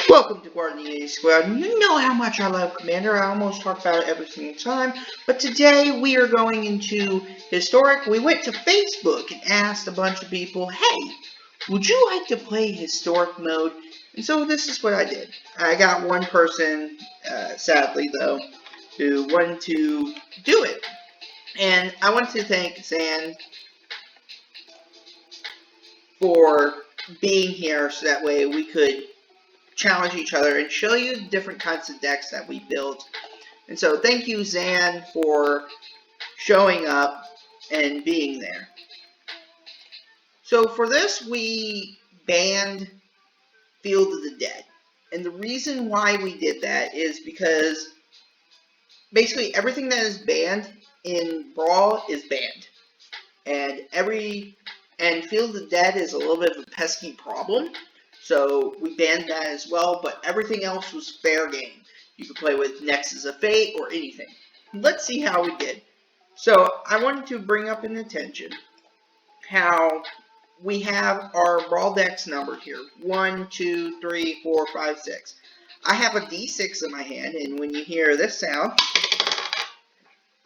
Welcome to Guardian Squad. You know how much I love Commander. I almost talk about it every single time. But today we are going into Historic. We went to Facebook and asked a bunch of people, hey, would you like to play Historic mode? And so this is what I did. I got one person, sadly though, who wanted to do it. And I want to thank Zaann for being here so that way we could challenge each other and show you different kinds of decks that we built. And so thank you, Zaann, for showing up and being there. So for this, we banned Field of the Dead. And the reason why we did that is because basically everything that is banned in Brawl is banned. And Field of the Dead is a little bit of a pesky problem. So we banned that as well, but everything else was fair game. You could play with Nexus of Fate or anything. Let's see how we did. So I wanted to bring up in attention how we have our Brawl decks numbered here. 1, 2, 3, 4, 5, 6. I have a D6 in my hand, and when you hear this sound,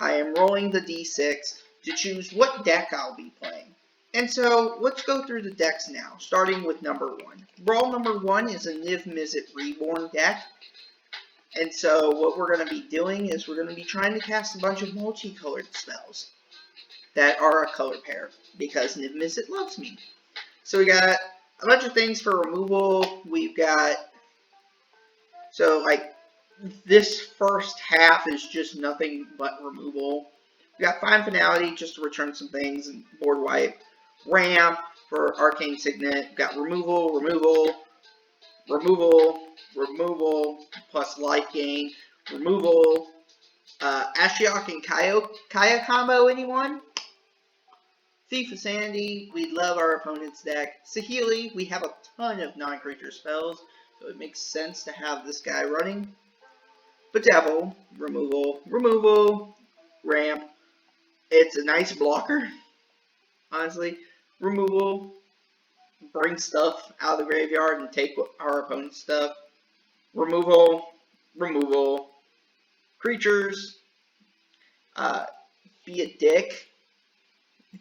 I am rolling the D6 to choose what deck I'll be playing. And so, let's go through the decks now, starting with number 1. Brawl number 1 is a Niv Mizzet Reborn deck. And so, what we're going to be doing is we're going to be trying to cast a bunch of multicolored spells that are a color pair, because Niv Mizzet loves me. So we got a bunch of things for removal. We've got, so like, this first half is just nothing but removal. We got Fine Finality just to return some things and board wipe. Ramp for Arcane Signet. Got removal, removal, removal, removal, plus life gain. Removal. Ashiok and Kaya combo, anyone? Thief of Sanity, we love our opponent's deck. Saheeli, we have a ton of non-creature spells, so it makes sense to have this guy running. Bedevil, removal, removal, ramp. It's a nice blocker, honestly. Removal, bring stuff out of the graveyard and take our opponent's stuff. Removal, removal, creatures, be a dick.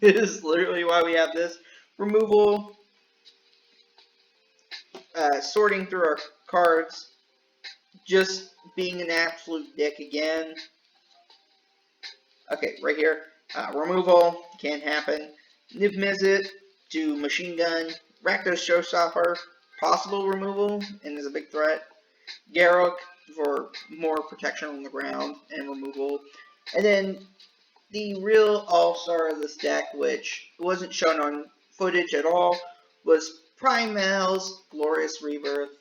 Is literally why we have this. Removal, sorting through our cards, just being an absolute dick again. Okay, right here. Removal, can't happen. Niv Mizzet to Machine Gun. Rakdos Showstopper, possible removal, and is a big threat. Garruk for more protection on the ground and removal. And then the real all-star of this deck, which wasn't shown on footage at all, was Primal's Glorious Rebirth.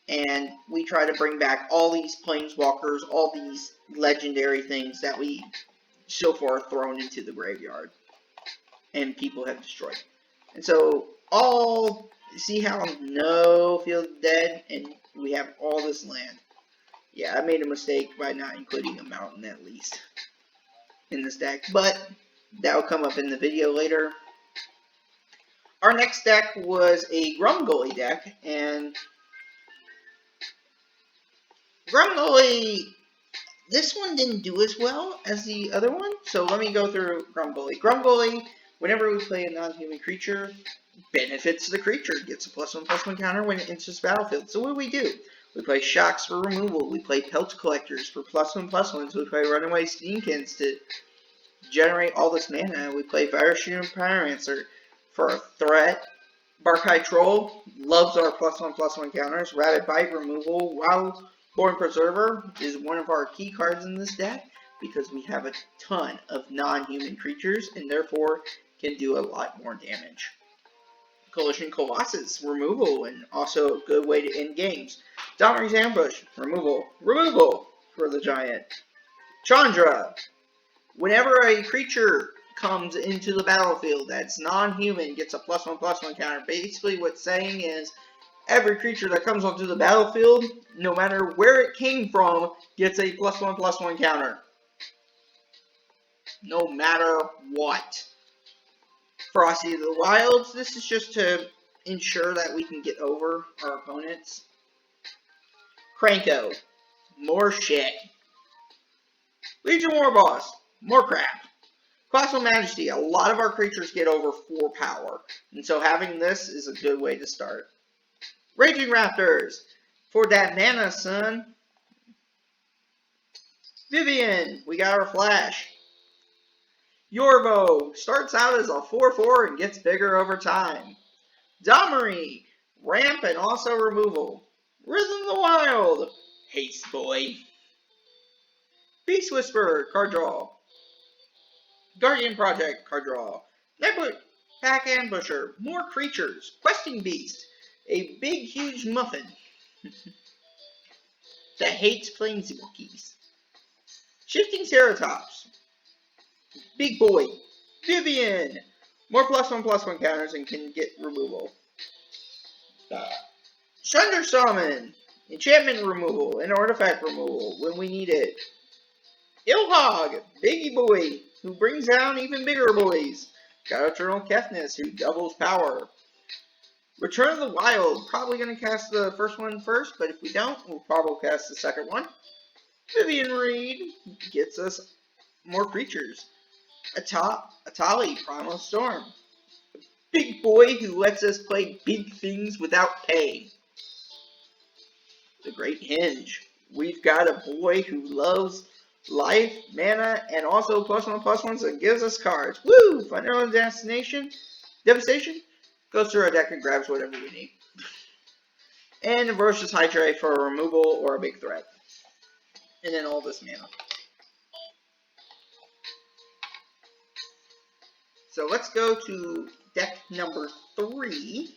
And we try to bring back all these Planeswalkers, all these legendary things that we so far thrown into the graveyard and people have destroyed. And so, see how no Field of Dead, and we have all this land. Yeah, I made a mistake by not including a mountain at least in this deck, but that will come up in the video later. Our next deck was a Grumgully deck, and Grumgully, this one didn't do as well as the other one, so let me go through Grumgully. Grumgully, whenever we play a non-human creature, benefits the creature, gets a +1/+1 counter when it enters the battlefield. So what do? We play Shocks for removal, we play Pelt Collectors for +1/+1s, we play Runaway Steamkins to generate all this mana, we play Fire Shooter and Pyromancer for a threat. Barkai Troll loves our +1/+1 counters. Rabbit Bite removal. Wildborn Preserver is one of our key cards in this deck because we have a ton of non-human creatures and therefore can do a lot more damage. Collision Colossus removal, and also a good way to end games. Domri's Ambush removal. Removal for the giant. Chandra. Whenever a creature comes into the battlefield that's non-human, gets a +1/+1 counter. Basically what's saying is every creature that comes onto the battlefield, no matter where it came from, gets a +1/+1 counter. No matter what. Frosty of the Wilds, this is just to ensure that we can get over our opponents. Cranko, more shit. Legion War Boss, more crap. Colossal Majesty, a lot of our creatures get over 4 power, and so having this is a good way to start. Raging Raptors, for that mana, son. Vivian, we got our Flash. Yorvo, starts out as a 4/4 and gets bigger over time. Domri, ramp and also removal. Risen the Wild, haste boy. Beast Whisperer, card draw. Guardian Project, card draw. Network Pack Ambusher, more creatures. Questing Beast, a big huge muffin that hates planeswalkies. Shifting Ceratops, big boy. Vivian, more +1/+1 counters and can get removal. Thunder Shaman, enchantment removal and artifact removal when we need it. Ilhog, biggie boy, who brings down even bigger boys. Got Eternal Kefnis, who doubles power. Return of the Wild, probably going to cast the first one first, but if we don't, we'll probably cast the second one. Vivian Reed gets us more creatures. Atali, Primal Storm. Big boy who lets us play big things without pay. The Great Hinge. We've got a boy who loves life, mana, and also +1/+1s and gives us cards. Woo! Final Devastation goes through our deck and grabs whatever we need. And Versus Hydra for a removal or a big threat. And then all this mana. So let's go to deck number 3.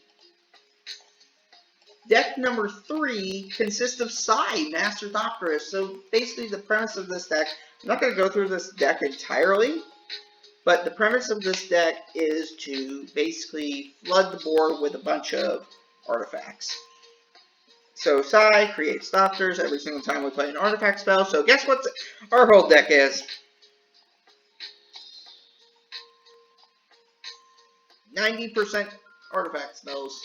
Deck number 3 consists of Sai, Master Thopterist. So basically the premise of this deck, I'm not going to go through this deck entirely, but the premise of this deck is to basically flood the board with a bunch of artifacts. So Sai creates Thopters every single time we play an artifact spell. So guess what our whole deck is? 90% artifact spells.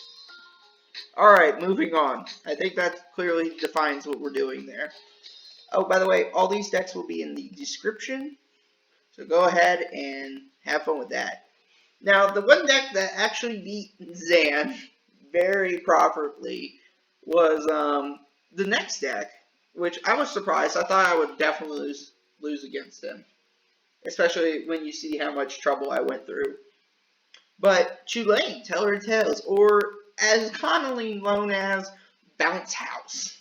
Alright, moving on. I think that clearly defines what we're doing there. Oh, by the way, all these decks will be in the description. So go ahead and have fun with that. Now, the one deck that actually beat Zaann very properly was the next deck, which I was surprised. I thought I would definitely lose against him. Especially when you see how much trouble I went through. But Tulane, Teller of Tales, or as commonly known as Bounce House.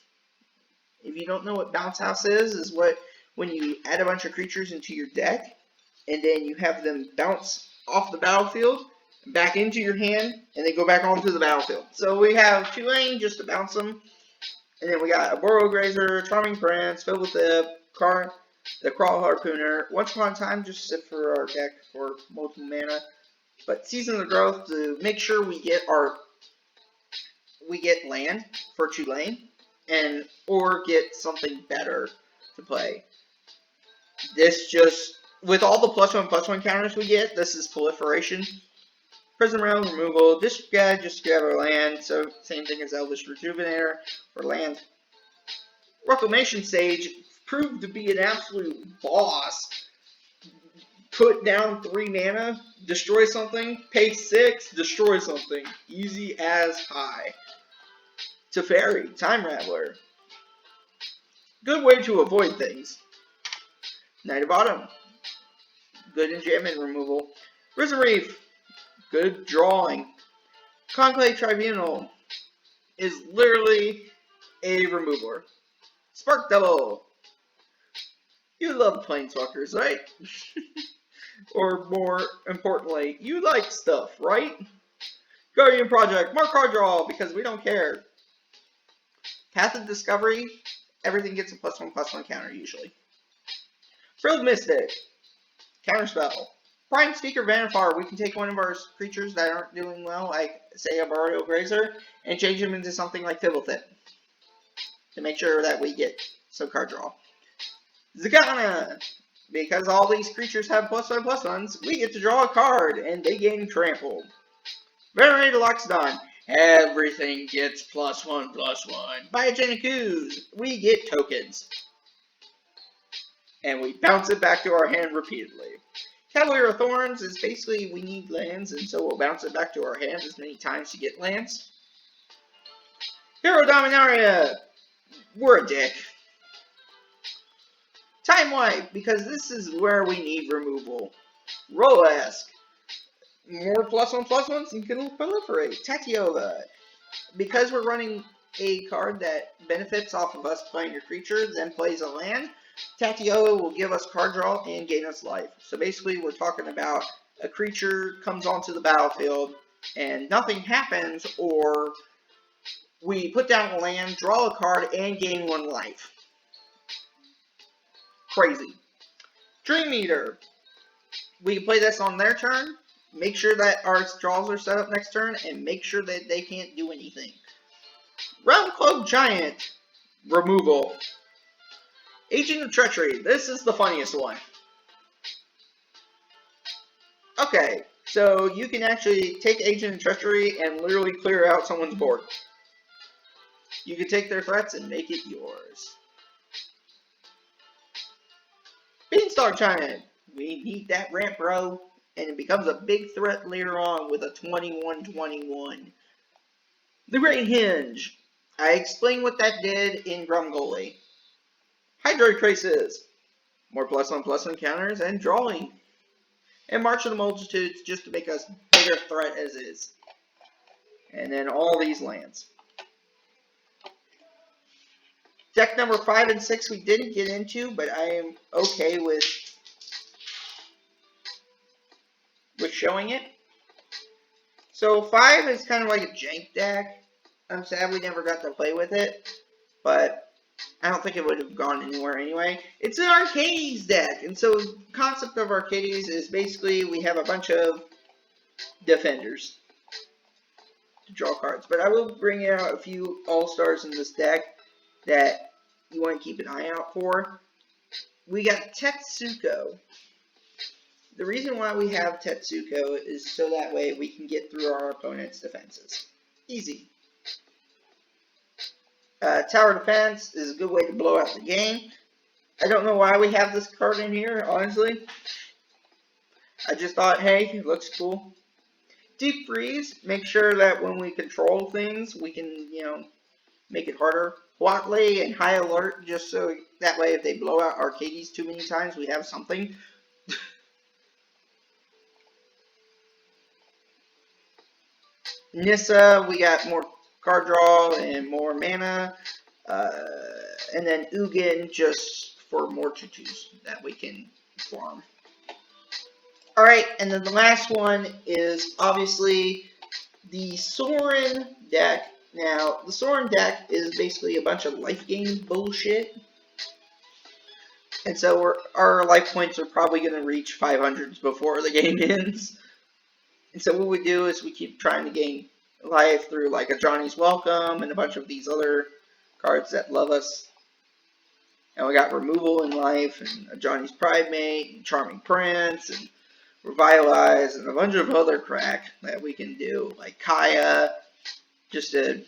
If you don't know what Bounce House is what when you add a bunch of creatures into your deck, and then you have them bounce off the battlefield, back into your hand, and they go back onto the battlefield. So we have Tulane just to bounce them, and then we got a Burrow Grazer, Charming Prince, filled with the Crawl Harpooner. Once upon a time, just sit for our deck for multiple mana. But Season of Growth to make sure we get land for Tulane, and or get something better to play. This just with all the +1/+1 counters we get, this is proliferation. Prison Realm removal. This guy just grab our land, so same thing as Elvish Rejuvenator for land. Reclamation Sage proved to be an absolute boss. Put down 3 mana, destroy something, pay 6, destroy something. Easy as pie. Teferi, Time Rattler. Good way to avoid things. Knight of Autumn. Good enchantment removal. Risen Reef. Good drawing. Conclave Tribunal is literally a remover. Spark Double. You love planeswalkers, right? Or more importantly, you like stuff, right? Guardian Project, more card draw because we don't care. Path of Discovery, everything gets a +1/+1 counter usually. Frilled Mystic, counterspell. Prime Speaker Vanifar, we can take one of our creatures that aren't doing well, like say a Burrow Grazer, and change them into something like Fibblethip to make sure that we get some card draw. Zaann, because all these creatures have +1/+1s, we get to draw a card, and they gain trampled. Venerated Loxodon. Everything gets +1/+1. Biogenic Ooze, we get tokens. And we bounce it back to our hand repeatedly. Cavalier of Thorns is basically we need lands, and so we'll bounce it back to our hand as many times to get lands. Hero Dominaria, we're a dick. Time Wipe, because this is where we need removal. Rolesk, more +1/+1s you can proliferate. Tatiova, because we're running a card that benefits off of us playing a creature, then plays a land, Tatiova will give us card draw and gain us life. So basically we're talking about a creature comes onto the battlefield and nothing happens, or we put down a land, draw a card, and gain 1 life. Crazy. Dream Eater. We can play this on their turn, make sure that our draws are set up next turn, and make sure that they can't do anything. Realm Cloak Giant. Removal. Agent of Treachery. This is the funniest one. Okay, so you can actually take Agent of Treachery and literally clear out someone's board. You can take their threats and make it yours. Beanstalk Giant. We need that ramp, bro. And it becomes a big threat later on with a 21/21. The Great Hinge. I explained what that did in Grumgully. Hydroid Traces. More +1/+1 counters and drawing. And March of the Multitudes just to make us bigger threat as is. And then all these lands. Deck number 5 and 6 we didn't get into, but I am okay with showing it. So 5 is kind of like a jank deck. I'm sad we never got to play with it, but I don't think it would have gone anywhere anyway. It's an Arcades deck, and so the concept of Arcades is basically we have a bunch of defenders to draw cards. But I will bring out a few all-stars in this deck that you want to keep an eye out for. We got Tetsuko. The reason why we have Tetsuko is so that way we can get through our opponent's defenses. Easy. Tower Defense is a good way to blow out the game. I don't know why we have this card in here, honestly. I just thought, hey, it looks cool. Deep Freeze, make sure that when we control things, we can, make it harder. Watley and High Alert, just so that way if they blow out Arcades too many times, we have something. Nissa, we got more card draw and more mana. And then Ugin, just for more tutus that we can farm. Alright, and then the last one is obviously the Sorin deck. Now, the Sorin deck is basically a bunch of life gain bullshit. And so our life points are probably going to reach 500s before the game ends. And so what we do is we keep trying to gain life through like a Johnny's Welcome and a bunch of these other cards that love us. And we got removal in life and a Johnny's Pride Mate and Charming Prince and Revitalize and a bunch of other crack that we can do, like Kaya, just to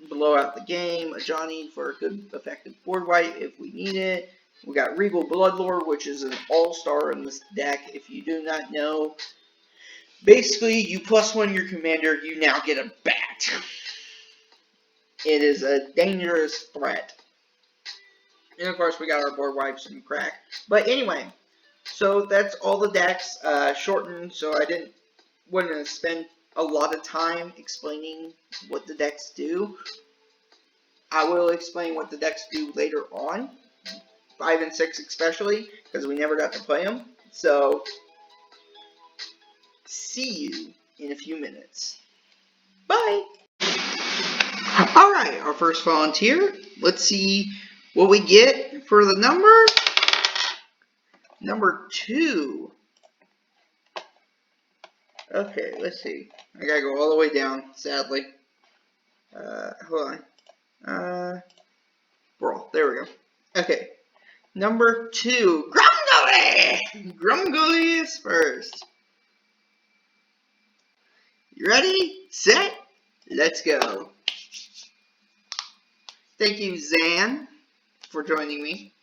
blow out the game, a Johnny for a good effective board wipe if we need it. We got Regal Bloodlord, which is an all-star in this deck. If you do not know, basically you +1 your commander, you now get a bat. It is a dangerous threat. And of course we got our board wipes and crack. But anyway, so that's all the decks, shortened, so I didn't want to spend a lot of time explaining what the decks do. I will explain what the decks do later on, 5 and 6 especially, because we never got to play them. So, see you in a few minutes. Bye! Alright, our first volunteer. Let's see what we get for the number 2. Okay, let's see. I gotta go all the way down, sadly. Hold on. Brawl. There we go. Okay. Number 2. Grumgully! Grumgully is first. You ready? Set? Let's go. Thank you, Zaann, for joining me.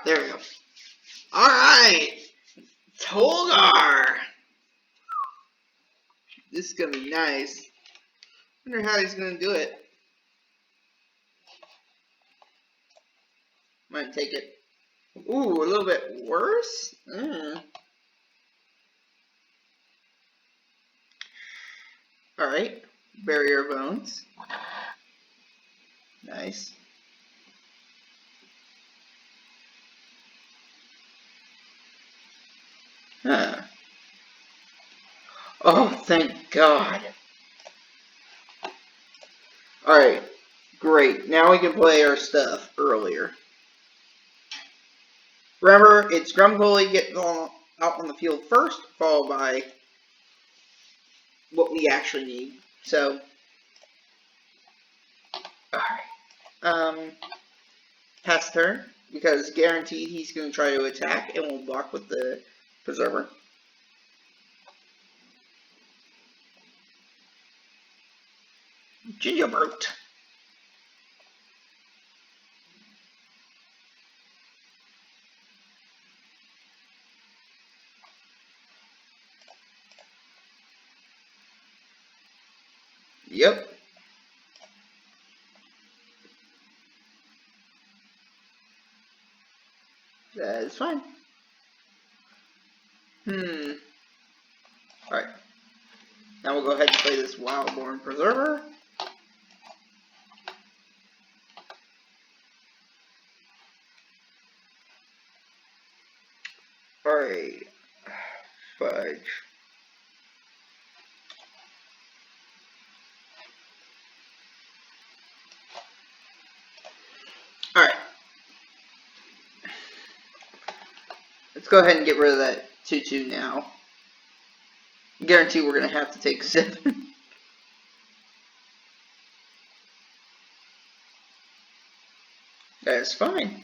There we go. Alright. Tolgar. This is gonna be nice. Wonder how he's gonna do it. Might take it. Ooh, a little bit worse? Alright. Barrier bones. Nice. Huh. Oh, thank God. Alright. Great. Now we can play our stuff earlier. Remember, it's Grumpoli getting out on the field first, followed by what we actually need. So, alright. Pass turn, because guaranteed he's going to try to attack, and we'll block with the Preserver. Gingerbread. Yep. That is fine. Alright. Now we'll go ahead and play this Wildborn Preserver. Alright. Fudge. Alright. Let's go ahead and get rid of that 2-2 now. Guarantee we're going to have to take 7. That's fine.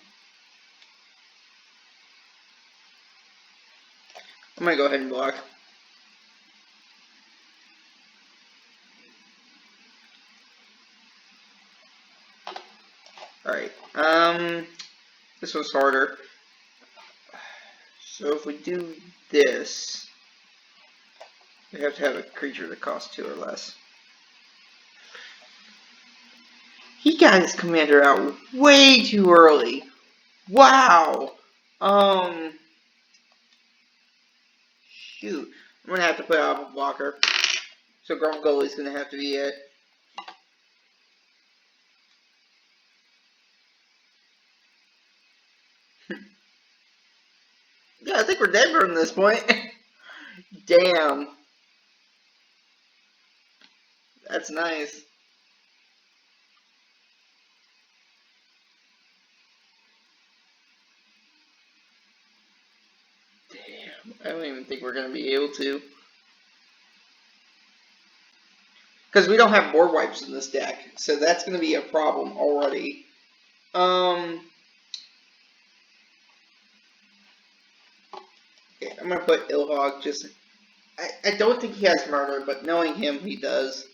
I'm going to go ahead and block. Alright. This was harder. So if we do this, we have to have a creature that costs 2 or less. He got his commander out way too early. Wow. Shoot. I'm gonna have to put out a blocker. So Grumpoli's gonna have to be it. Yeah, I think we're dead from this point. Damn. That's nice. Damn. I don't even think we're gonna be able to. Because we don't have board wipes in this deck. So that's gonna be a problem already. Okay, I'm gonna put Ilhog just... I don't think he has murder, but knowing him, he does.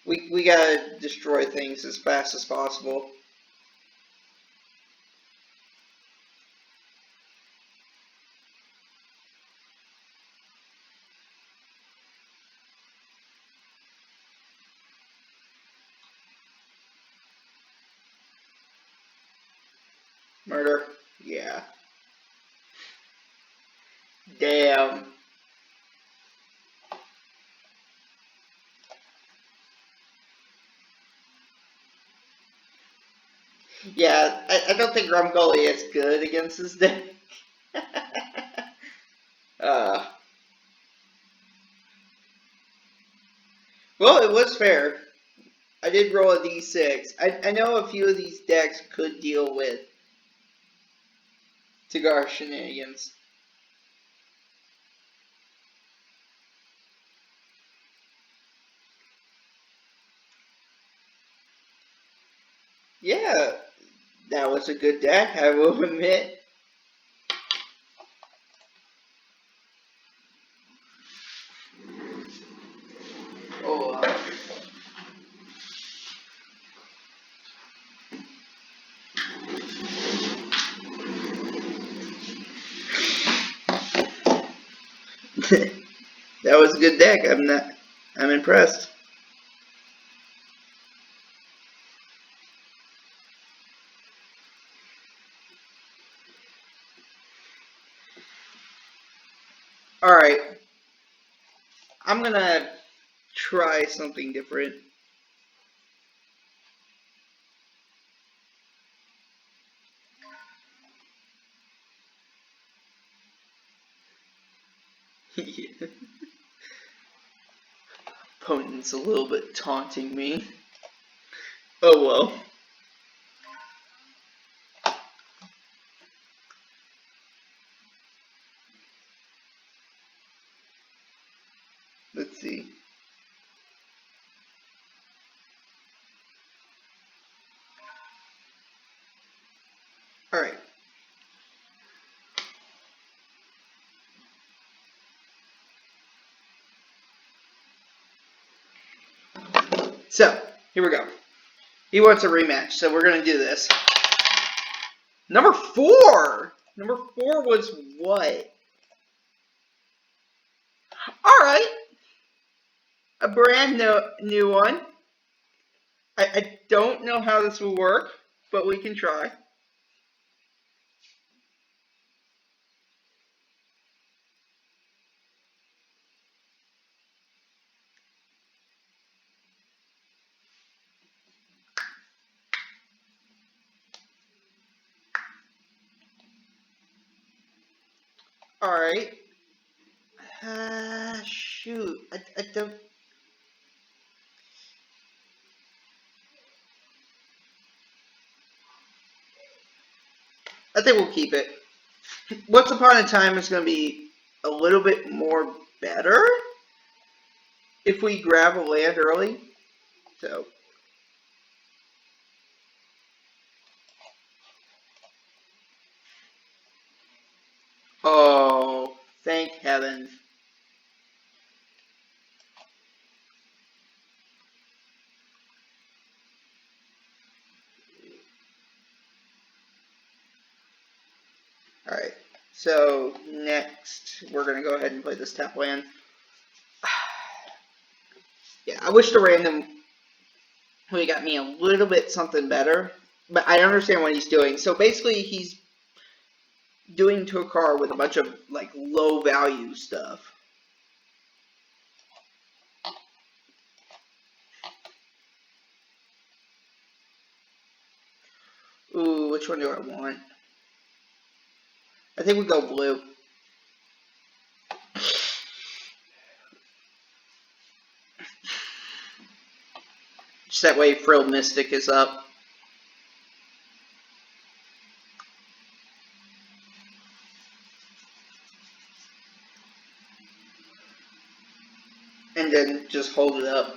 We gotta destroy things as fast as possible. Murder. Yeah. Damn. Yeah, I don't think Rumgully is good against this deck. Well, it was fair. I did roll a d6. I know a few of these decks could deal with Tagar shenanigans. Yeah, that was a good deck, I will admit. Oh, that was a good deck. I'm impressed. Alright, I'm gonna try something different. Opponent's a little bit taunting me. Oh well. Let's see. Alright. So, here we go. He wants a rematch, so we're gonna do this. Number 4! Number 4 was what? Alright. A brand new one. I don't know how this will work, but we can try. Alright. Shoot. I don't... I think we'll keep it. Once Upon a Time is going to be a little bit more better if we grab a land early. So... Oh, thank heavens. Alright, so next we're going to go ahead and play this tap land. Yeah, I wish the random would have got me a little bit something better, but I understand what he's doing. So basically he's doing to a car with a bunch of like low value stuff. Ooh, which one do I want? I think we go blue. Just that way Frilled Mystic is up. And then just hold it up.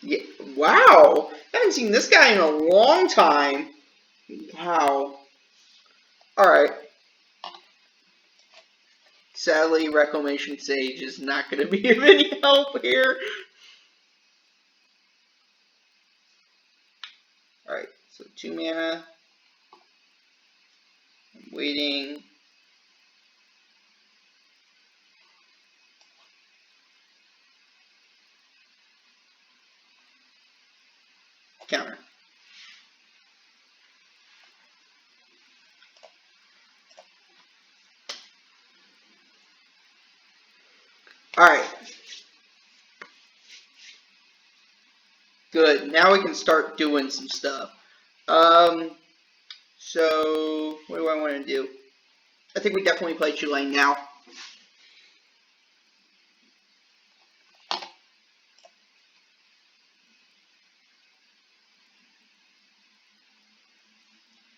Yeah, wow! I haven't seen this guy in a long time. Wow. Alright. Sadly, Reclamation Sage is not going to be of any help here. Alright, so 2 mana. I'm waiting. Counter. Alright. Good. Now we can start doing some stuff. So, what do I want to do? I think we definitely play Tulane now.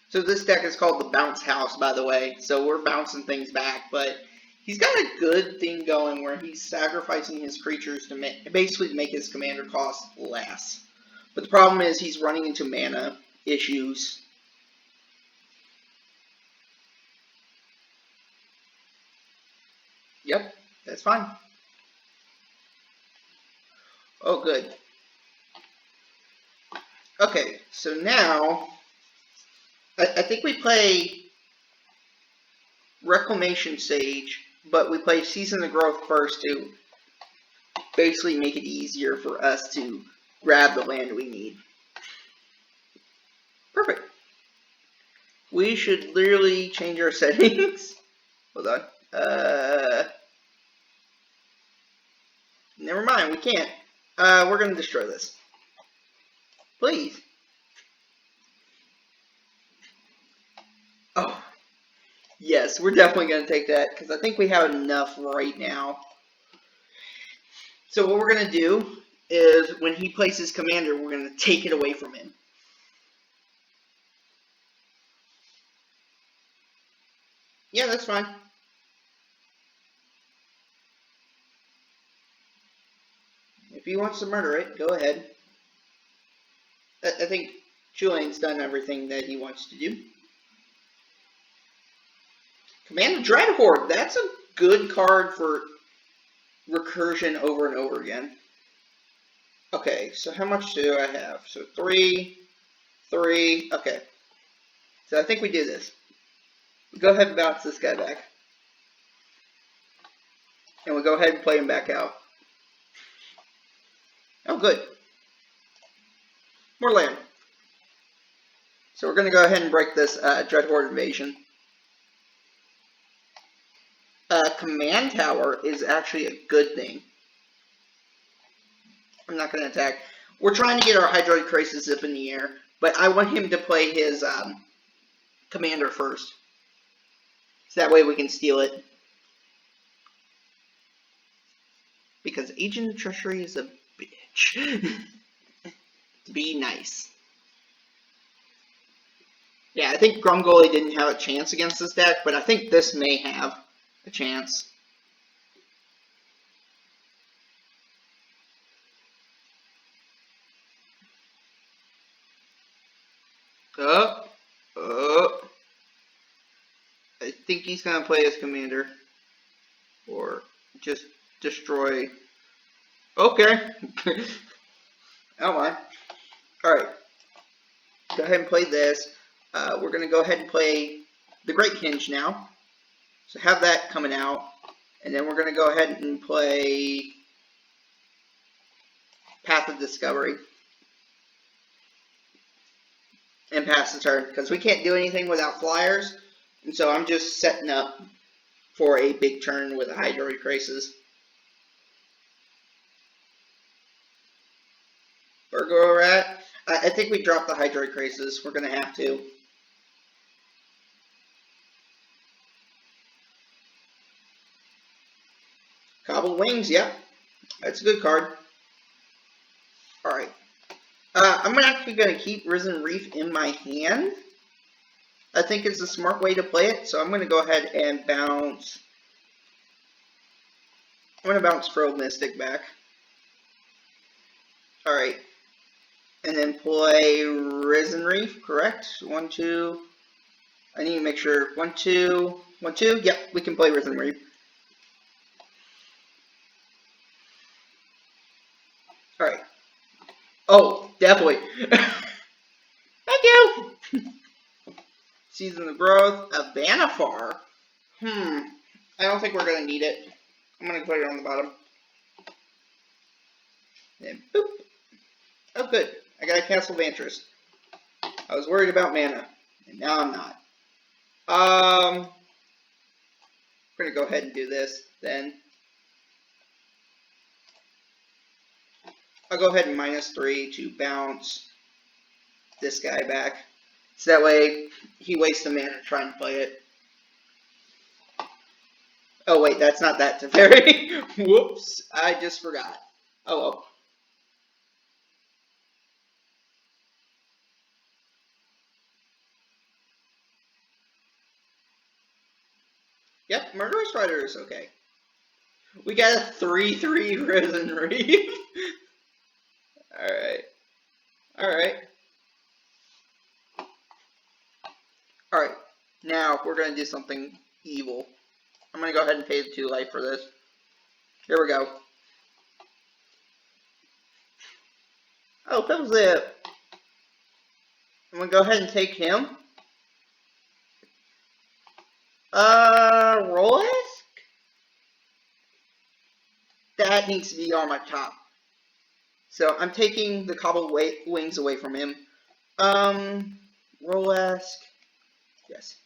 So this deck is called the Bounce House, by the way. So we're bouncing things back, but He's got a good thing going where he's sacrificing his creatures to basically make his commander cost less. But the problem is he's running into mana issues. Yep, that's fine. Oh, good. Okay, so now I think we play Reclamation Sage, but we play Season of Growth first to basically make it easier for us to grab the land we need. Perfect. We should literally change our settings. Hold on. Never mind, we can't. We're going to destroy this. Please. Oh. Yes, we're definitely going to take that, because I think we have enough right now. So what we're going to do is, when he plays his commander, we're going to take it away from him. Yeah, that's fine. If he wants to murder it, go ahead. I think Julian's done everything that he wants to do. Command Dreadhorde, that's a good card for recursion over and over again. Okay, so how much do I have? So 3, 3, okay. So I think we do this. We go ahead and bounce this guy back. And we go ahead and play him back out. Oh, good. More land. So we're going to go ahead and break this Dreadhorde invasion. Command Tower is actually a good thing. I'm not going to attack. We're trying to get our Hydroid Crisis up in the air, but I want him to play his commander first. So that way we can steal it. Because Agent of Treachery is a bitch. To be nice. Yeah, I think Grumgully didn't have a chance against this deck, but I think this may have a chance. I think he's going to play as commander. Or just destroy. Okay. Oh my. Alright. Go ahead and play this. We're going to go ahead and play the Great Hinge now. So have that coming out. And then we're going to go ahead and play Path of Discovery. And pass the turn. Because we can't do anything without flyers. And so I'm just setting up for a big turn with a Hydroid Crisis. Burgo Rat. I think we dropped the Hydroid Crisis. We're going to have to. Cobbled Wings, yep. That's a good card. Alright. I'm actually going to keep Risen Reef in my hand. I think it's a smart way to play it, so I'm going to go ahead and bounce. I'm going to bounce Frilled Mystic back. Alright. And then play Risen Reef, correct? 1, 2. I need to make sure. 1, 2. 1, 2. Yep, we can play Risen Reef. Alright. Oh, definitely. Thank you! Season of Growth. A Vannifar. I don't think we're going to need it. I'm going to put it on the bottom. And boop. Oh, good. I got a Castle Vantress. I was worried about mana. And now I'm not. We're going to go ahead and do this then. I'll go ahead and -3 to bounce this guy back. So that way he wastes a mana trying to play it. Oh wait, that's not that Teferi. Whoops, I just forgot. Oh well. Yep, Murderous Rider is okay. We got a 3/3 Risen Reef. Alright. Alright. Alright. Now, we're going to do something evil. I'm going to go ahead and pay the 2 life for this. Here we go. Oh, Pebble Zip. I'm going to go ahead and take him. Rolesk? That needs to be on my top. So, I'm taking the cobbled wings away from him. Rolesk. Yes.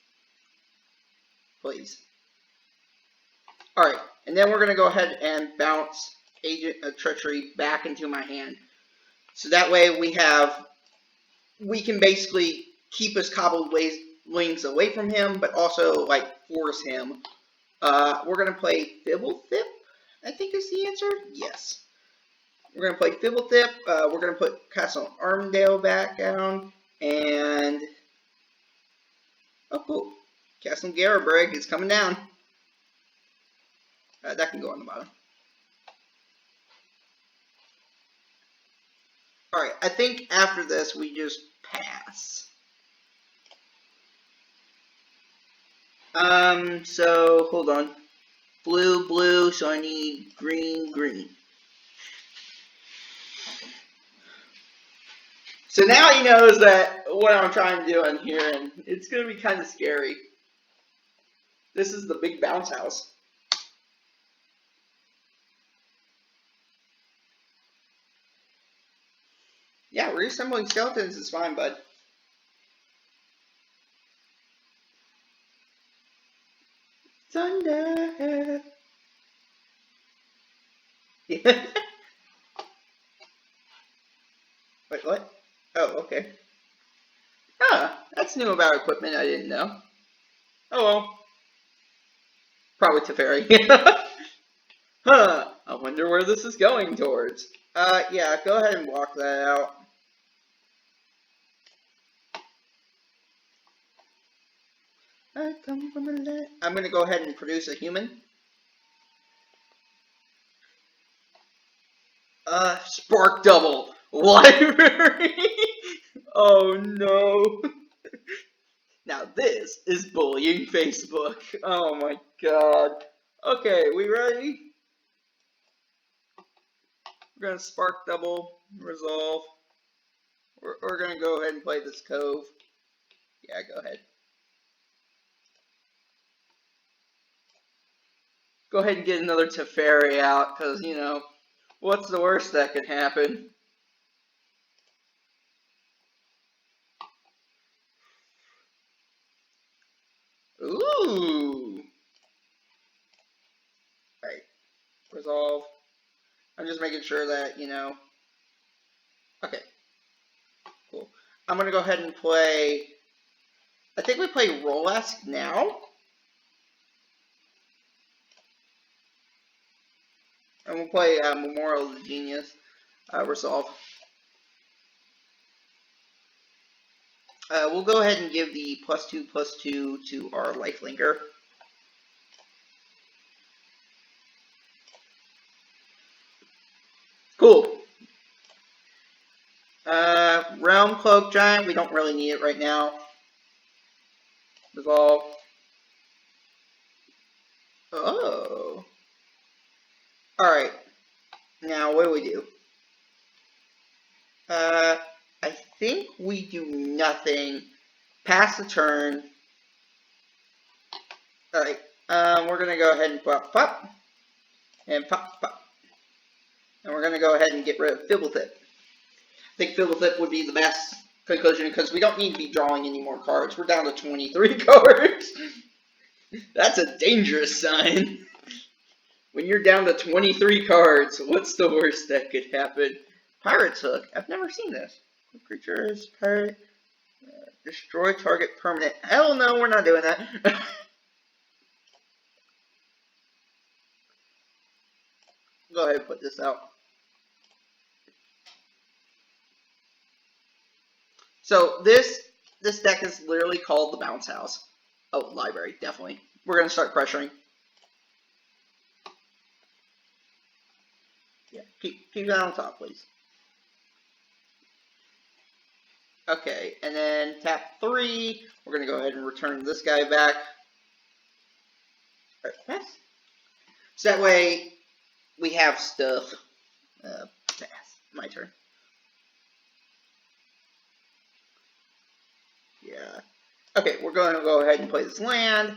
Please. Alright, and then we're going to go ahead and bounce Agent of Treachery back into my hand. So that way we can basically keep his cobbled wings away from him, but also, like, force him. We're going to play Fibblethip, I think is the answer. Yes. We're going to play Fibblethip. We're going to put Castle Armdale back down, and... oh, cool. Castle Garabrig is coming down. That can go on the bottom. Alright, I think after this we just pass. So, hold on. Blue, blue, so I need green, green. So now he knows that what I'm trying to do in here, and it's going to be kind of scary. This is the big bounce house. Yeah, reassembling skeletons is fine, bud. Thunder. Wait, what? Oh, okay. Ah, that's new about equipment I didn't know. Oh well. Probably Teferi. Huh, I wonder where this is going towards. Yeah, go ahead and block that out. I come from the land. I'm gonna go ahead and produce a human. Spark double library. Oh no. Now this is bullying Facebook. Oh my god. Okay, we ready? We're gonna spark double, resolve. We're gonna go ahead and play this cove. Yeah, go ahead. Go ahead and get another Teferi out, because, you know, what's the worst that could happen? Ooh! Right. Resolve. I'm just making sure that, you know... okay. Cool. I'm gonna go ahead and play... I think we play Rolesk now. And we'll play Memorial of the Genius. Resolve. We'll go ahead and give the +2/+2 to our lifelinker. Cool. Realm Cloak Giant, we don't really need it right now. Resolve. Oh. Alright. Now, what do we do? I think we do nothing. Pass the turn. Alright. We're gonna go ahead and pop, pop. And pop, pop. And we're gonna go ahead and get rid of Fibblethip. I think Fibblethip would be the best conclusion, because we don't need to be drawing any more cards. We're down to 23 cards. That's a dangerous sign. When you're down to 23 cards, what's the worst that could happen? Pirate's Hook. I've never seen this. Creatures, pirate, destroy target permanent. Hell no, we're not doing that. Go ahead and put this out. So this deck is literally called the Bounce House. Oh, library, definitely. we're going to start pressuring. Yeah, keep that on top, please. Okay, and then tap 3. We're going to go ahead and return this guy back. All right, pass. So that way we have stuff. Pass. My turn. Yeah. Okay, we're going to go ahead and play this land.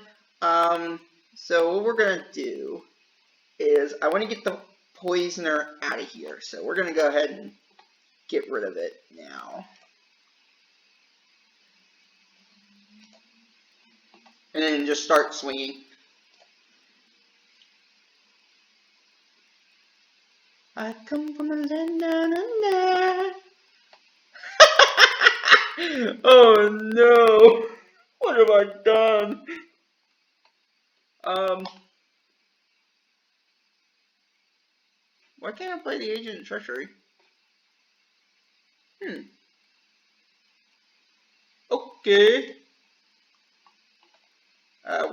So what we're going to do is I want to get the poisoner out of here. So we're going to go ahead and get rid of it now. And then just start swinging. I come from a land down under. Oh no! What have I done? Why can't I play the Agent of Treachery? Okay.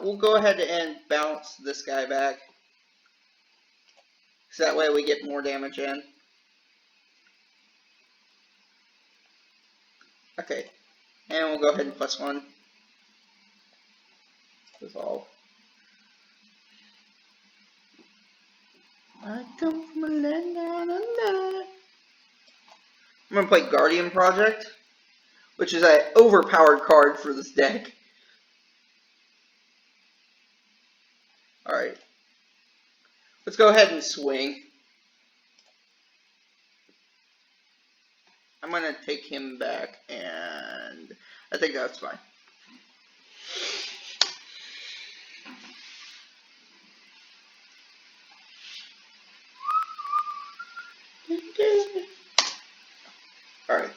We'll go ahead and bounce this guy back. So that way we get more damage in. Okay. And we'll go ahead and +1. Dissolve. I come from a land down under. I'm going to play Guardian Project, which is an overpowered card for this deck. Alright. Let's go ahead and swing. I'm going to take him back, and I think that's fine. Alright.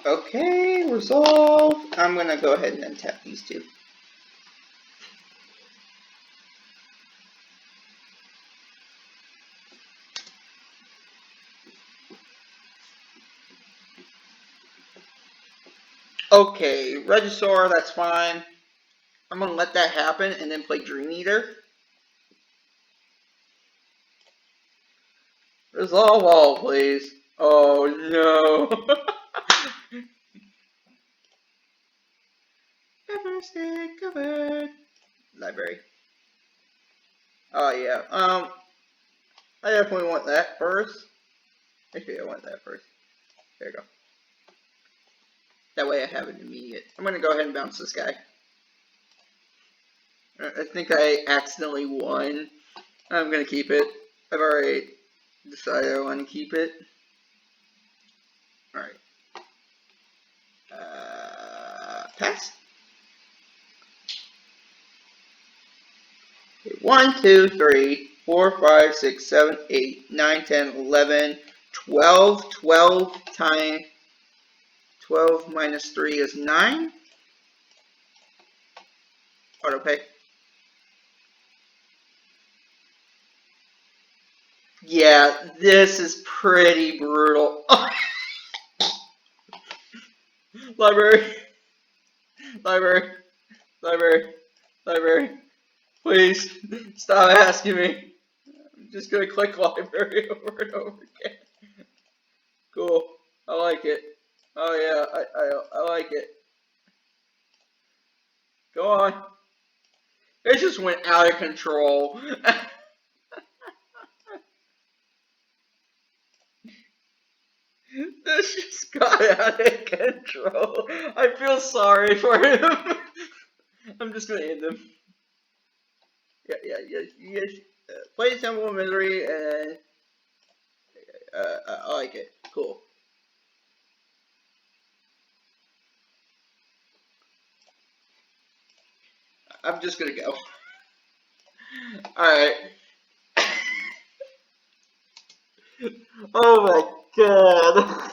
Okay, resolve. I'm going to go ahead and untap these two. Okay, Regisaur, that's fine. I'm going to let that happen and then play Dream Eater. Resolve all, please. Oh no. Never stay covered. Library. Oh yeah. I definitely want that first. Actually, I want that first. There you go. That way I have an immediate. I'm going to go ahead and bounce this guy. I think I accidentally won. I'm going to keep it. I've already decided I want to keep it. Alright. Pass. 1, 2, 3, 4, 5, 6, 7, 8, 9, 10, 11, 12. 12 times 12 minus 3 is 9. Auto pay. Yeah, this is pretty brutal. Library. Library. Library. Library. Please, stop asking me. I'm just going to click library over and over again. Cool. I like it. Oh yeah, I like it. Go on. It just went out of control. This just got out of control. I feel sorry for him. I'm just gonna end him. Yes. Play Temple of Misery, and I like it. Cool. I'm just gonna go. Alright. Oh my god.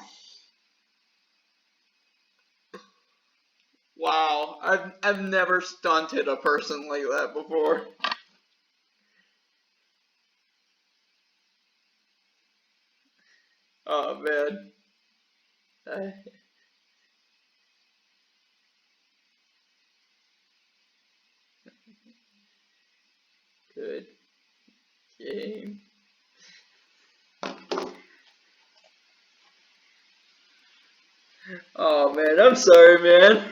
Wow. I've never stunted a person like that before. Oh man. Uh, good game. Oh man, I'm sorry, man.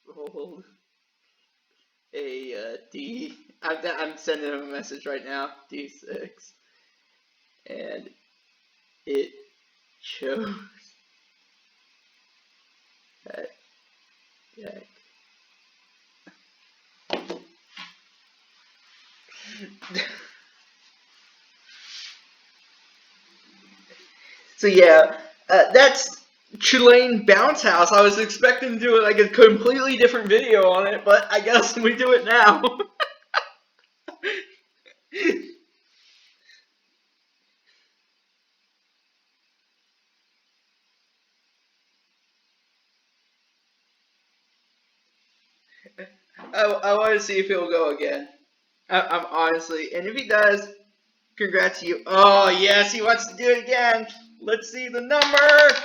Rolled a D. I'm sending him a message right now. D6, and it chose that deck. So yeah, that's Chilean Bounce House. I was expecting to do like a completely different video on it, but I guess we do it now. I want to see if he'll go again. I'm honestly, and if he does, congrats to you. Oh yes, he wants to do it again. Let's see the number.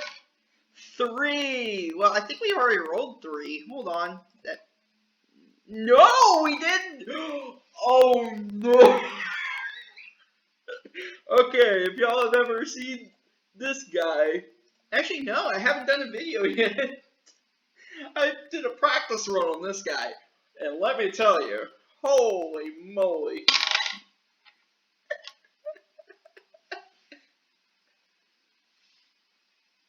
3. Well, I think we already rolled 3. Hold on. No, we didn't. Oh no. Okay, if y'all have ever seen this guy, actually no, I haven't done a video yet. I did a practice run on this guy, and let me tell you, holy moly.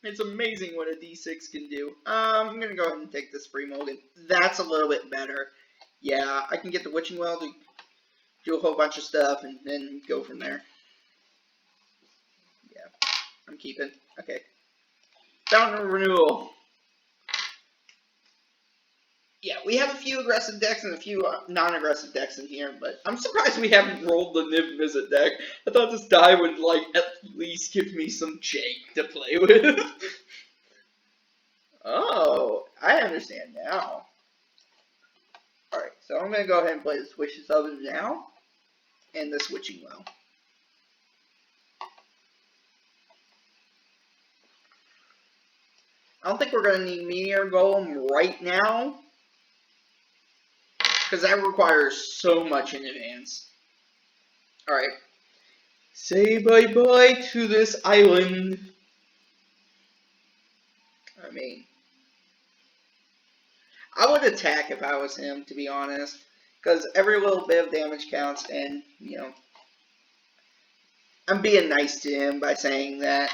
It's amazing what a D6 can do. I'm gonna go ahead and take this free mulligan. That's a little bit better. Yeah, I can get the witching well to do a whole bunch of stuff and then go from there. Yeah, I'm keeping. Okay. Fountain Renewal. Yeah, we have a few aggressive decks and a few non-aggressive decks in here, but I'm surprised we haven't rolled the Niv Visit deck. I thought this die would, like, at least give me some Jake to play with. Oh, I understand now. Alright, so I'm going to go ahead and play the Switches Oven now, and the Switching Well. I don't think we're going to need Meteor Golem right now, because that requires so much in advance. Alright. Say bye-bye to this island. I mean, I would attack if I was him, to be honest. Because every little bit of damage counts, and, you know, I'm being nice to him by saying that.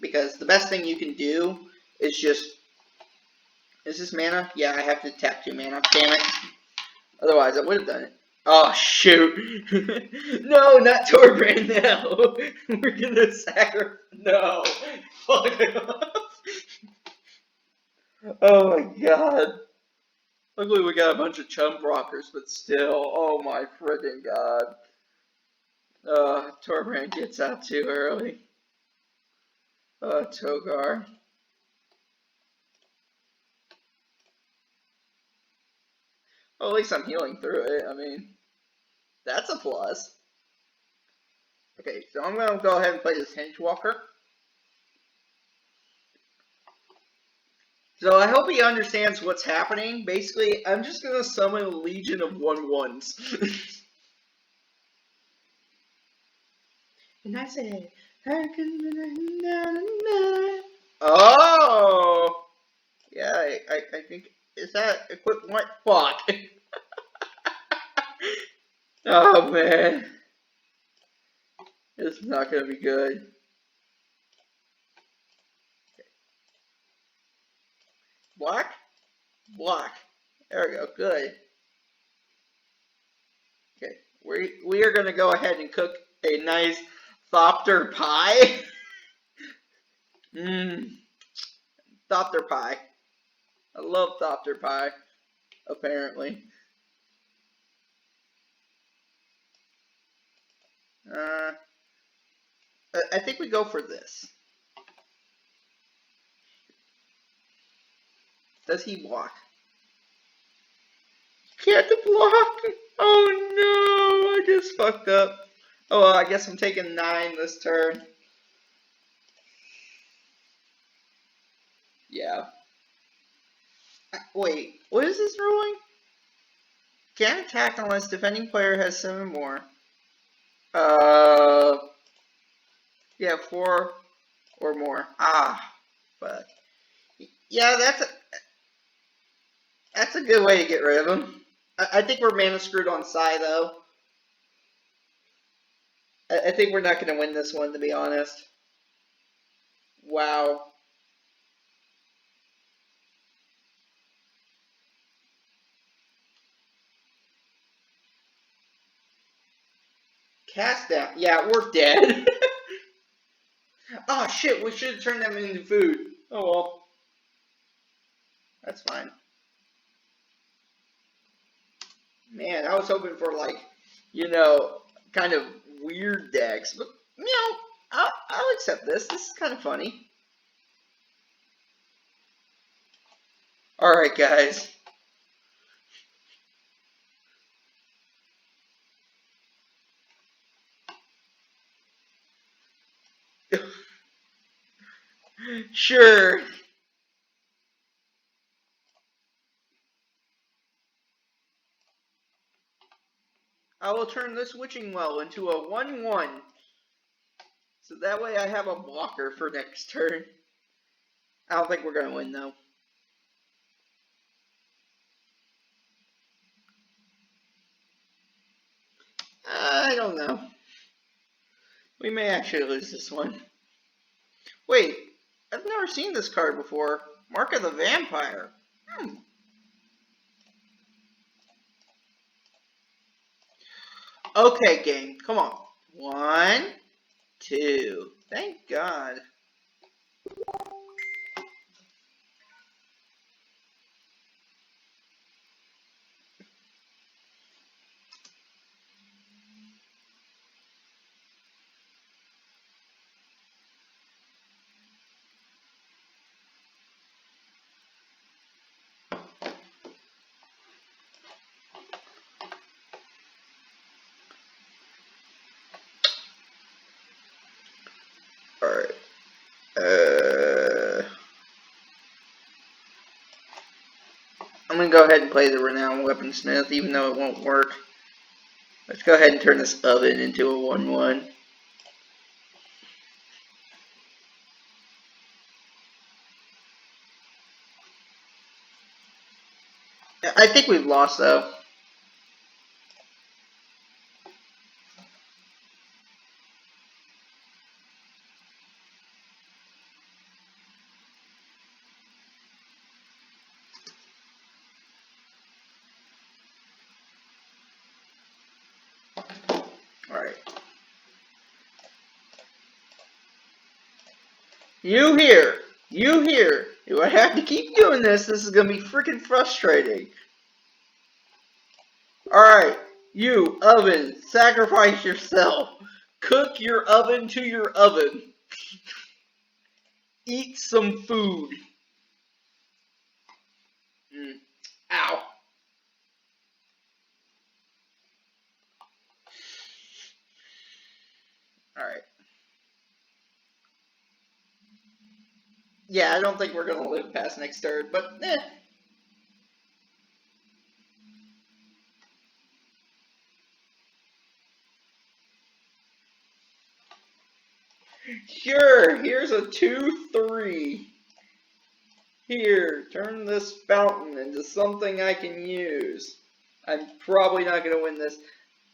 Because the best thing you can do is just... Is this mana? Yeah, I have to tap 2 mana. Damn it. Otherwise, I would have done it. Oh, shoot. No, not Torbrand now. We're gonna sacrifice. No. Fuck off. Oh my god. Luckily we got a bunch of chump rockers, but still, oh my friggin' god. Torbrand gets out too early. Togar. Well, at least I'm healing through it, I mean, that's a plus. Okay, so I'm gonna go ahead and play this Henchwalker. So I hope he understands what's happening. Basically, I'm just gonna summon a legion of 1/1s. And I say, oh! Yeah, I think, is that equipped? What? Fuck. Oh man. This is not gonna be good. Block? Block. There we go, good. Okay, we are gonna go ahead and cook a nice Thopter pie. Mmm, Thopter pie. I love Thopter pie, apparently. I think we go for this. Does he block? Can't block! Oh no! I just fucked up. Oh well, I guess I'm taking 9 this turn. Yeah. Wait, what is this ruling? Can't attack unless defending player has 7 more. Yeah, 4 or more. Ah, fuck. Yeah, that's a good way to get rid of him. I think we're mana screwed on Psy though. I think we're not going to win this one, to be honest. Wow. Cast down. Yeah, we're dead. Oh shit, we should have turned them into food. Oh well. That's fine. Man, I was hoping for like, kind of weird decks. But, I'll accept this. This is kind of funny. Alright, guys. Sure. I will turn this witching well into a 1/1. So that way I have a blocker for next turn. I don't think we're going to win, though. I don't know. We may actually lose this one. Wait, I've never seen this card before. Mark of the Vampire. Okay, game. Come on. 1, 2. Thank God. Alright. I'm going to go ahead and play the Renowned Weaponsmith, even though it won't work. Let's go ahead and turn this oven into a 1/1. I think we've lost, though. Alright. You here. You here. Do I have to keep doing this? This is going to be freaking frustrating. Alright. You, oven, sacrifice yourself. Cook your oven to your oven. Eat some food. Ow. Alright. Yeah, I don't think we're going to live past next turn, but Sure, here's a 2/3. Here, turn this fountain into something I can use. I'm probably not going to win this.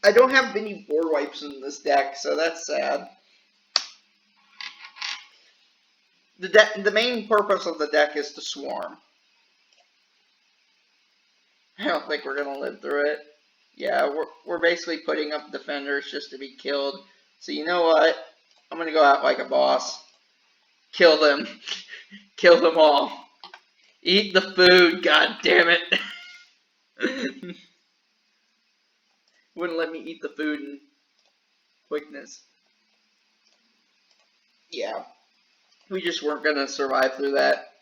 I don't have any board wipes in this deck, so that's sad. The main purpose of the deck is to swarm. I don't think we're going to live through it. Yeah, we're basically putting up defenders just to be killed. So you know what? I'm going to go out like a boss. Kill them. Kill them all. Eat the food, god damn it. Wouldn't let me eat the food in quickness. Yeah. We just weren't going to survive through that.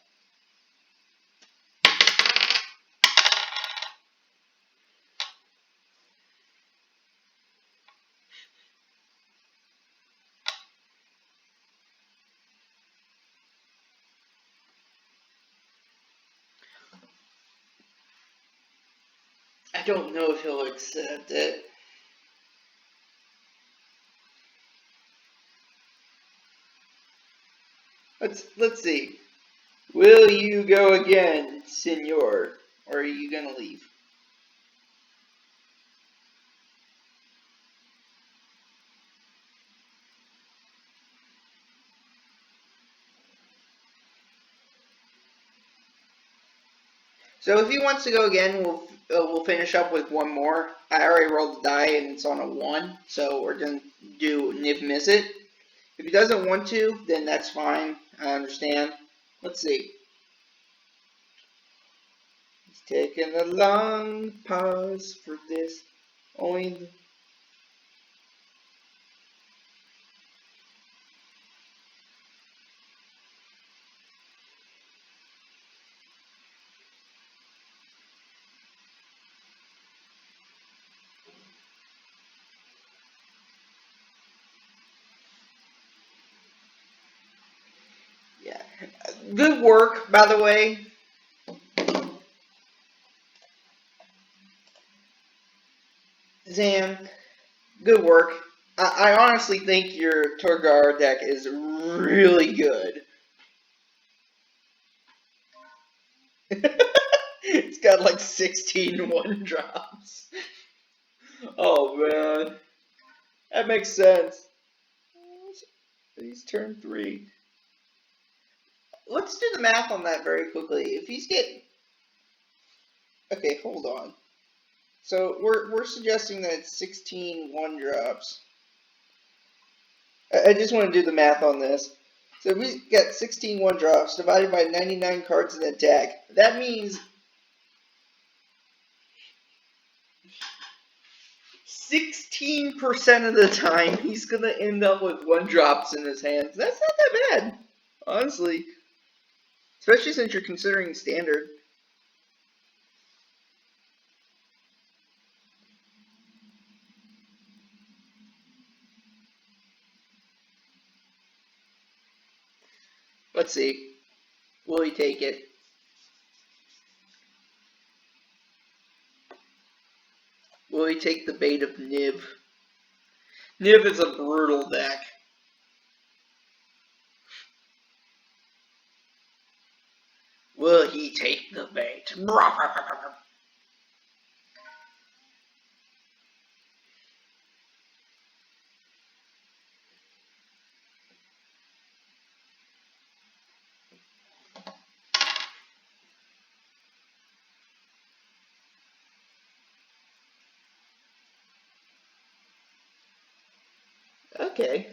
I don't know if he'll accept it. Let's see. Will you go again, senor? Or are you gonna leave? So if he wants to go again, we'll finish up with one more. I already rolled the die and it's on a 1, so we're gonna do Niv Miss It. If he doesn't want to, then that's fine. I understand. Let's see. He's taking a long pause for this. Only. Yeah. Good work, by the way. Zaann, good work. I honestly think your Torgar deck is really good. It's got like 16 1-drops. Oh man, that makes sense. He's turn 3. Let's do the math on that very quickly. If he's getting... Okay, hold on. So we're suggesting that it's 16 1-drops. I just want to do the math on this. So we got 16 1-drops divided by 99 cards in the deck. That means 16% of the time he's going to end up with 1-drops in his hands. That's not that bad, honestly. Especially since you're considering standard. Let's see. Will he take it? Will he take the bait of Niv? Niv is a brutal deck. Will he take the bait? Okay.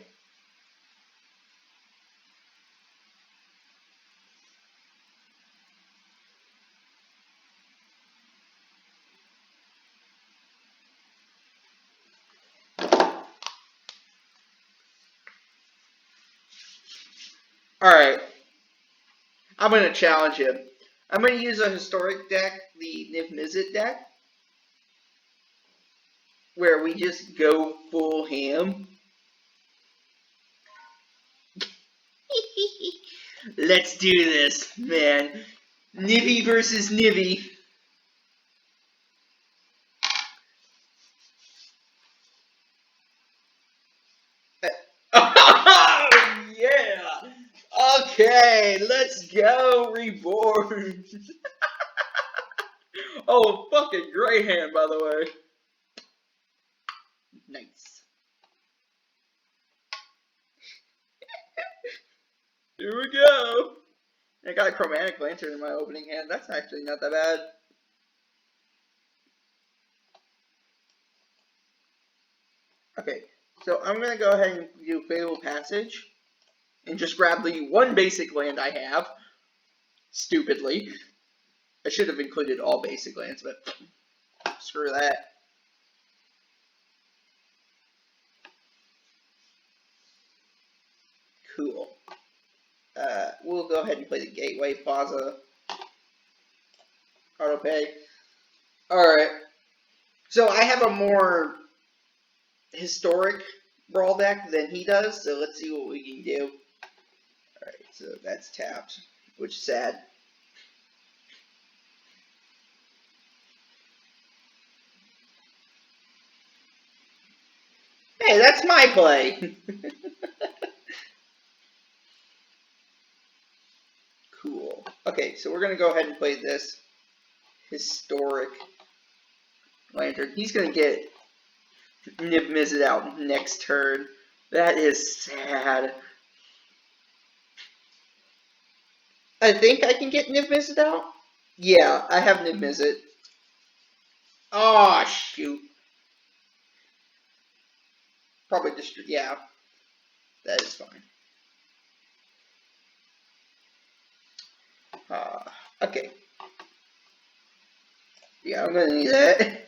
Alright. I'm going to challenge him. I'm going to use a historic deck, the Niv Mizzet deck, where we just go full ham. Let's do this, man. Nivy versus Nivy. Oh, yeah! Okay, let's go, Reborn. Oh, fucking great hand, by the way. Nice. Here we go. I got a Chromatic Lantern in my opening hand. That's actually not that bad. Okay, so I'm going to go ahead and do Fatal Passage. And just grab the one basic land I have. Stupidly. I should have included all basic lands, but screw that. Cool. We'll go ahead and play the Gateway Plaza. Auto pay. Alright. So I have a more historic Brawl deck than he does, so let's see what we can do. Alright, so that's tapped, which is sad. Hey, that's my play. Cool. Okay, so we're gonna go ahead and play this historic lantern. He's gonna get Nib Mizzet out next turn. That is sad. I think I can get Nib Mizzet out. Yeah, I have Nib Mizzet. Oh shoot. Probably just yeah. That is fine. Okay. Yeah, I'm gonna need that.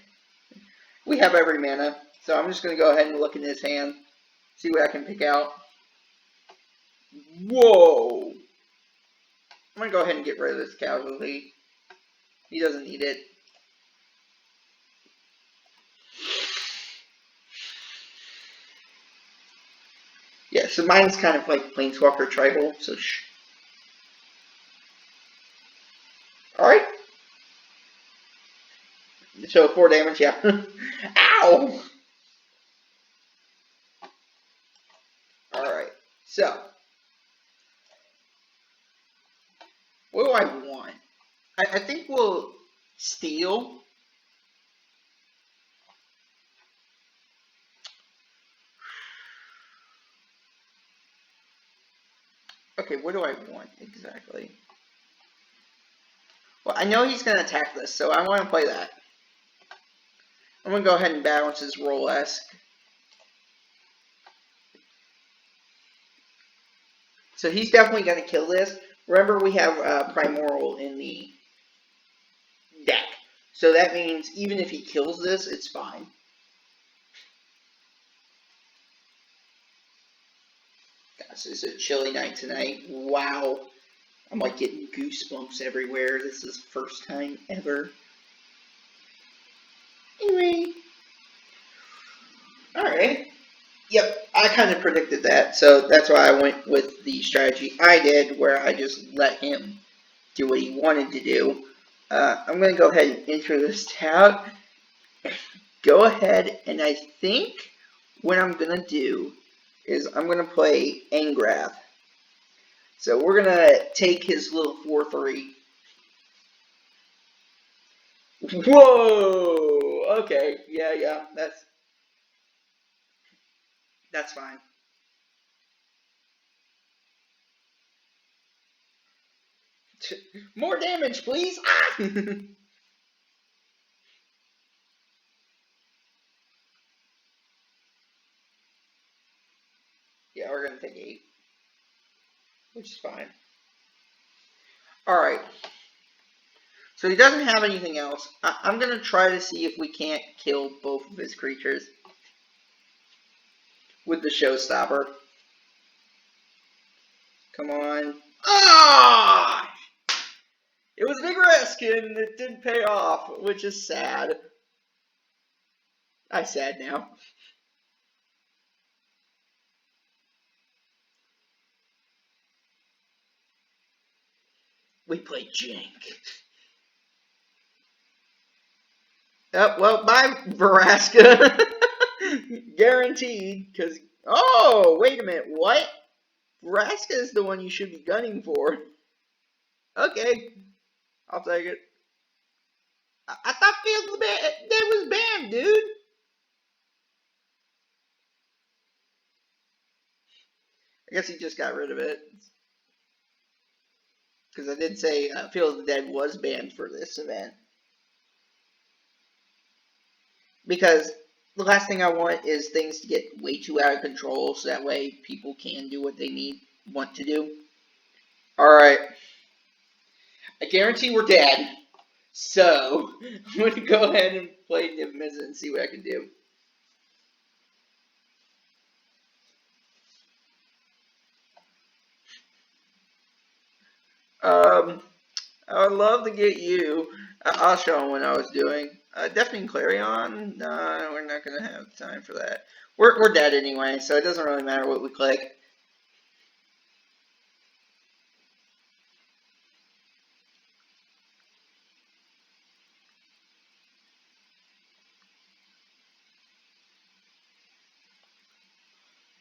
We have every mana, so I'm just gonna go ahead and look in his hand, see what I can pick out. Whoa! I'm gonna go ahead and get rid of this casualty. He doesn't need it. Yeah, so mine's kind of like Planeswalker Tribal, so Alright. So 4 damage, yeah. Ow! Alright, so. What do I want? I think we'll steal. Okay, what do I want exactly? Well, I know he's going to attack this, so I want to play that. I'm going to go ahead and balance his roll-esque. So he's definitely going to kill this. Remember, we have Primordial in the deck. So that means even if he kills this, it's fine. Gosh, it's a chilly night tonight. Wow. I'm like getting goosebumps everywhere. This is the first time ever. Anyway. Alright. Yep, I kind of predicted that. So that's why I went with the strategy I did, where I just let him do what he wanted to do. I'm going to go ahead and enter this tab. Go ahead, and I think what I'm going to do is I'm going to play Engrath. So we're going to take his little 4/3. Whoa! Okay, yeah, that's fine. More damage, please! Yeah, we're going to take 8, which is fine. Alright. So he doesn't have anything else. I'm going to try to see if we can't kill both of his creatures with the showstopper. Come on. Ah! It was a big risk and it didn't pay off, which is sad. I'm sad now. We played jank. Oh, well, bye, Veraska. Guaranteed, because... Oh, wait a minute, what? Veraska is the one you should be gunning for. Okay, I'll take it. I thought Field that was banned, dude. I guess he just got rid of it. Because I did say Field of the Dead was banned for this event. Because the last thing I want is things to get way too out of control, so that way people can do what they want to do. Alright. I guarantee we're dead. So, I'm going to go ahead and play Nib Mizzet and see what I can do. I would love to get you. I'll show them what I was doing. Deafening Clarion? No, we're not going to have time for that. We're dead anyway, so it doesn't really matter what we click.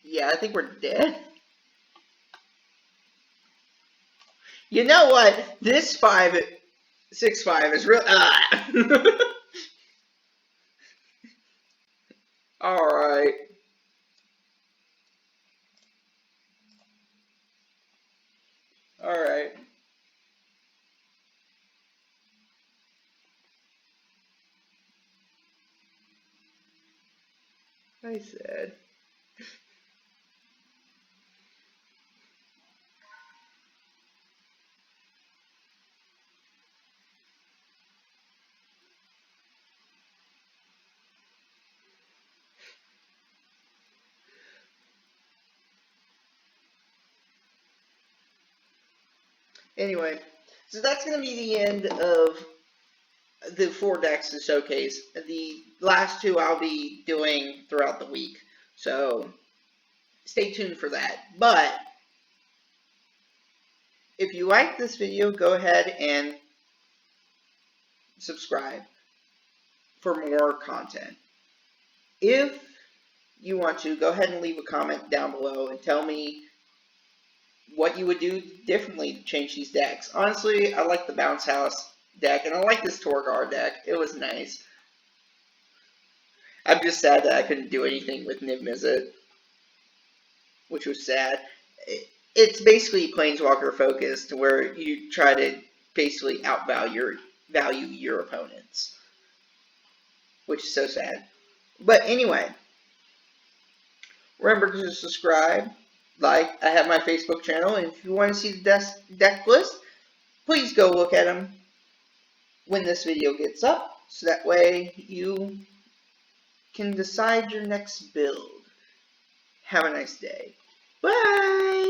Yeah, I think we're dead. You know what? This 6-5 is real. Alright. Alright. I said. Anyway, so that's going to be the end of the 4 decks to showcase. The last 2 I'll be doing throughout the week. So stay tuned for that. But if you like this video, go ahead and subscribe for more content. If you want to, go ahead and leave a comment down below and tell me what you would do differently to change these decks. Honestly, I like the Bounce House deck, and I like this Torgar deck. It was nice. I'm just sad that I couldn't do anything with Niv Mizzet, which was sad. It's basically Planeswalker focused, where you try to basically outvalue your opponents, which is so sad. But anyway, remember to subscribe, like. I have my Facebook channel, and if you want to see the deck list, please go look at them when this video gets up, so that way you can decide your next build. Have a nice day. Bye!